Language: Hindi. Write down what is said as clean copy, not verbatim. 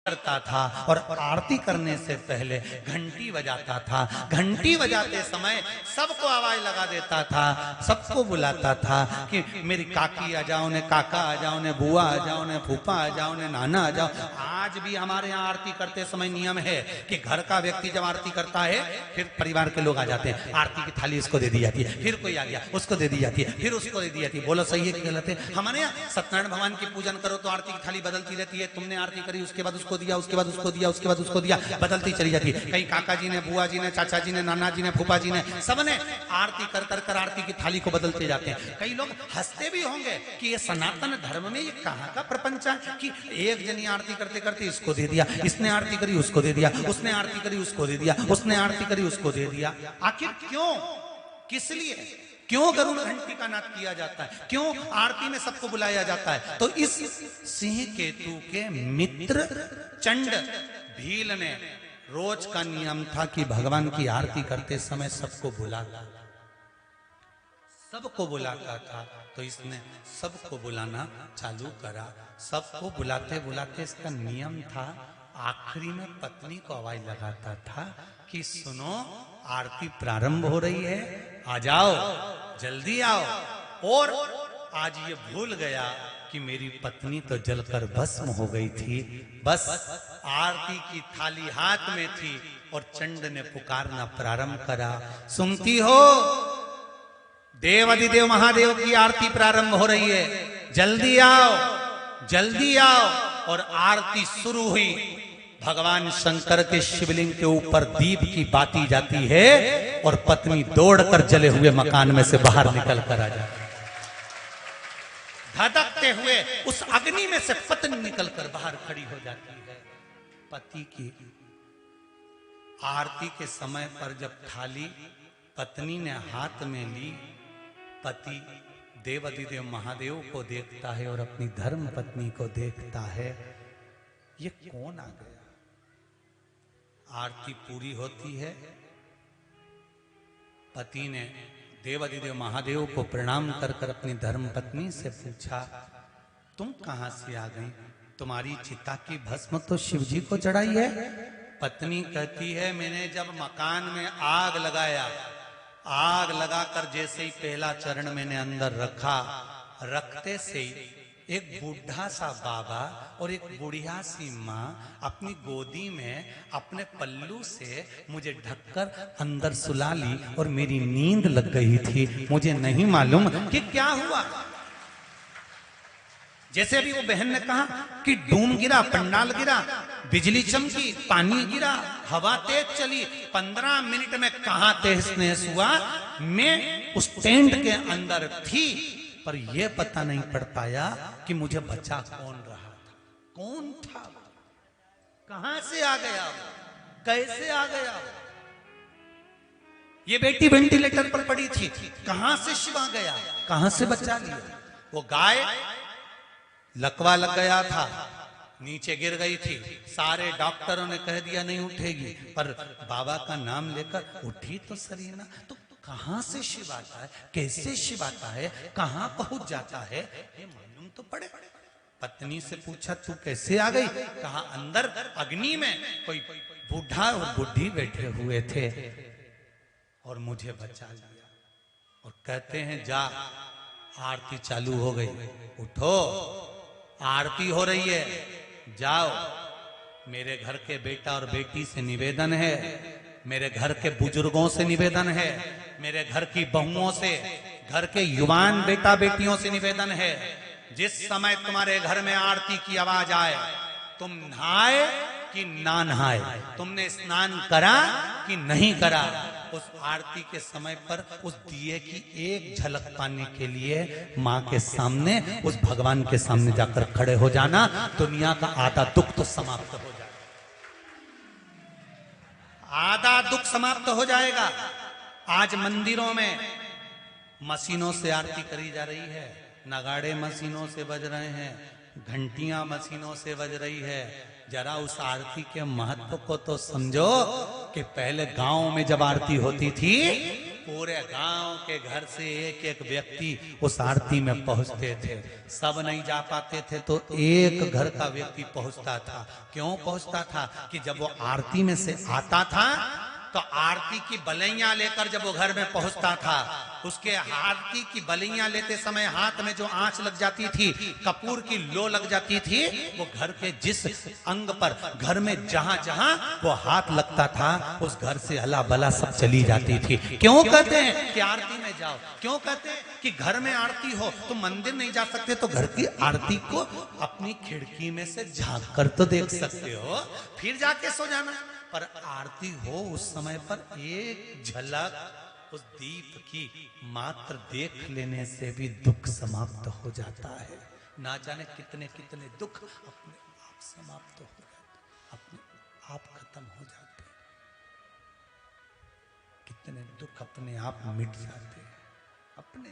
करता था और आरती करने से पहले घंटी बजाता था। घंटी बजाते समय सबको आवाज लगा देता था, सबको बुलाता था कि मेरी काकी आ जाओ ने, काका आ जाओ ने, बुआ आ जाओ ने, फूफा आ जाओ ने, नाना आ जाओ। आज भी हमारे यहाँ आरती करते समय नियम है कि घर का व्यक्ति जब आरती करता है फिर परिवार के लोग आ जाते हैं, आरती की थाली उसको दे दी जाती है, फिर कोई आ गया उसको दे दी जाती है, फिर उसको दे दी जाती है। बोलो सही है कि गलत है? हमारे यहाँ सत्यनारायण भगवान की पूजन करो तो आरती की थाली बदलती रहती है। तुमने आरती करी उसके बाद उसको दिया, उसके बाद उसको दिया, उसके बाद उसको दिया, बदलती चली जाती है। कहीं काका जी ने, बुआ जी ने, चाचा जी ने, नाना जी ने, फूफा जी ने, सबने आरती कर कर कर आरती की थाली को बदलते जाते हैं। कई लोग हंसते भी होंगे कि ये सनातन धर्म में ये कहाँ का प्रपंच है कि एक जनी आरती करते करते इसको दे दिया, इसने आरती करी उसको दे दिया, उसने आरती करी उसको दे दिया, उसने आरती करी उसको दे दिया। आखिर क्यों, किस लिए, क्यों गरुड़ घंटी का नाद किया जाता है, क्यों आरती में सबको बुलाया जाता है? तो इस सिंह केतु के मित्र चंड भील ने रोज का नियम था कि भगवान की आरती करते समय सबको बुलाता था। तो इसने सबको बुलाना चालू करा। सबको बुलाते बुलाते इसका नियम था, आखिरी में पत्नी को आवाज लगाता था कि सुनो आरती प्रारंभ हो रही है, आ जाओ, जल्दी आओ। और आज ये भूल गया कि मेरी पत्नी तो जलकर भस्म हो गई थी, बस आरती की थाली हाथ में थी और चंड ने पुकारना प्रारंभ करा, सुनती हो देव अधिदेव महादेव की आरती प्रारंभ हो रही है, जल्दी आओ, जल्दी आओ। और आरती शुरू हुई। भगवान शंकर के शिवलिंग के ऊपर दीप की बाती जाती है और पत्नी दौड़कर जले हुए मकान में से बाहर निकल कर आ जाती है। धधकते हुए उस अग्नि में से पत्नी निकलकर बाहर खड़ी हो जाती है। पति की आरती के समय पर जब थाली पत्नी ने हाथ में ली, पति देवाधिदेव महादेव को देखता है और अपनी धर्म पत्नी को देखता है, ये कौन आ गया? आरती पूरी होती है। पति ने देवाधिदेव महादेव को प्रणाम कर कर अपनी धर्म पत्नी से पूछा, तुम कहां से आ गई? तुम्हारी चिता की भस्म तो शिव जी को चढ़ाई है। पत्नी कहती है, मैंने जब मकान में आग लगाया, आग लगाकर जैसे ही पहला चरण मैंने अंदर रखा, रखते से ही एक बूढ़ा सा बाबा और एक बुढ़िया सी माँ अपनी गोदी में अपने पल्लू से मुझे ढककर अंदर सुला ली और मेरी नींद लग गई थी। मुझे नहीं मालूम कि क्या हुआ। जैसे अभी वो बहन ने कहा कि डूम गिरा, पंडाल गिरा, बिजली चमकी, पानी गिरा, हवा तेज चली, 15 मिनट में कहां तहस नहस हुआ। मैं उस टेंट के अंदर थी पर यह पता नहीं पड़ पाया कि मुझे बचा कौन रहा था, कौन था, कहां से आ गया, कैसे आ गया। ये बेटी वेंटिलेटर पर पड़ी थी, कहां से शिव आ गया, कहां से बचा लिया। वो गाय लकवा लग गया था, नीचे गिर गई थी, सारे डॉक्टरों ने कह दिया नहीं उठेगी, पर बाबा का नाम लेकर उठी तो सरीना। तो कहां से शिव आता है, कैसे शिव आता है, कहां पहुंच जाता है, ये मालूम तो पड़े। पत्नी से पूछा, तू कैसे आ गई? कहा अंदर अग्नि में कोई बूढ़ा और बुढ़ी बैठे हुए थे और मुझे बचा लिया। और कहते हैं जा, आरती चालू हो गई, उठो, आरती हो रही है, जाओ। मेरे घर के बेटा और बेटी से निवेदन है, मेरे घर के बुजुर्गों से निवेदन है, मेरे घर की बहुओं से, घर के युवान बेटा बेटियों से निवेदन है, जिस समय तुम्हारे घर में आरती की आवाज आए, तुम नहाए कि ना नहाए, तुमने स्नान करा कि नहीं करा, उस आरती के समय पर उस दिए की एक झलक पाने के लिए माँ के सामने, उस भगवान के सामने जाकर खड़े हो जाना। दुनिया का आधा दुख तो समाप्त हो जाएगा, आधा दुख समाप्त हो जाएगा। आज मंदिरों में मशीनों से आरती करी जा रही है, नगाड़े मशीनों से बज रहे हैं, घंटियां मशीनों से बज रही है। जरा उस आरती के महत्व को तो समझो कि पहले गांव में जब आरती होती थी, पूरे गांव के घर से एक एक व्यक्ति उस आरती में पहुंचते थे। सब नहीं जा पाते थे तो एक घर का व्यक्ति पहुंचता था। क्यों पहुंचता था? कि जब वो आरती में से आता था तो आरती की बलैया लेकर जब वो घर में पहुंचता था, उसके आरती की बलैया लेते समय हाथ में जो आंच लग जाती थी, कपूर की लो लग जाती थी, वो घर के जिस अंग पर, घर में जहां जहां वो हाथ लगता था, उस घर से हला बला सब चली जाती थी। क्यों कहते हैं कि आरती में जाओ? क्यों कहते हैं कि घर में आरती हो तो मंदिर नहीं जा सकते, तो घर की आरती को अपनी खिड़की में से झांक कर तो देख सकते हो, फिर जाके सो जाना। पर आरती हो उस समय पर एक झलक उस दीप की मात्र देख लेने से भी दुख समाप्त हो जाता है। ना जाने कितने कितने दुख अपने आप समाप्त हो जाते, अपने आप खत्म हो जाते, कितने दुख अपने आप मिट जाते अपने